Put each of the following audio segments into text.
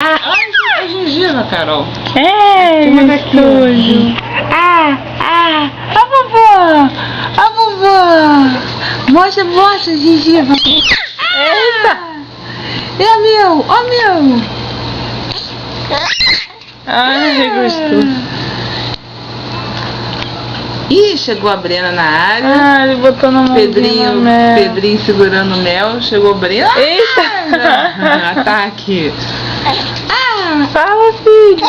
Ah, olha a gengiva, Carol. É, gostoso. A vovó. A vovó. Mostra a gengiva. Eita! É o meu, ó o meu. Ai, gostoso. Ih, chegou a Brena na área. Ah, ele botou na mão. Pedrinho segurando o mel. Chegou a Brena. Eita! Ataque. Fala, filho.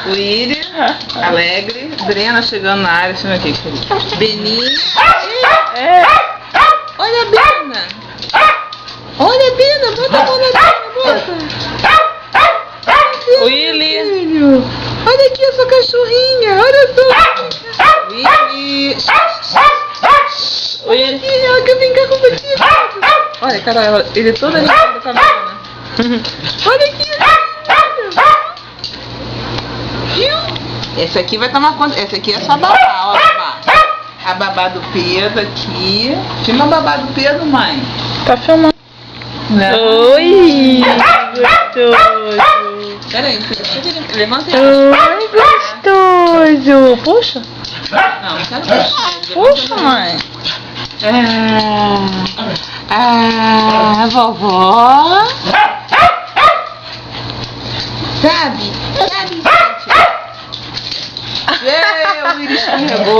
Willy, alegre. Brena chegando na área. Deixa eu ver aqui. Beninho. Olha a Brena. Olha a Brena. Bota a mão na Brena. Bota. Willy. Filho. Olha aqui a sua cachorrinha. Olha só. Willy. Olha aqui, ela quer brincar com você. Olha, Carol, ele todo animado com a Brena. Olha aqui. Viu? Esse aqui vai tomar conta. Esse aqui é só babá, ó, babá. A babá do Pedro aqui. Filma a babá do Pedro, mãe. Tá filmando. Oi, gostoso. Pera aí, filho. Levanta ele. Oi, gostoso. Puxa. Não, não quero puxar. Puxa, mãe. Vovó. Sabe, gente? O Willy escorregou.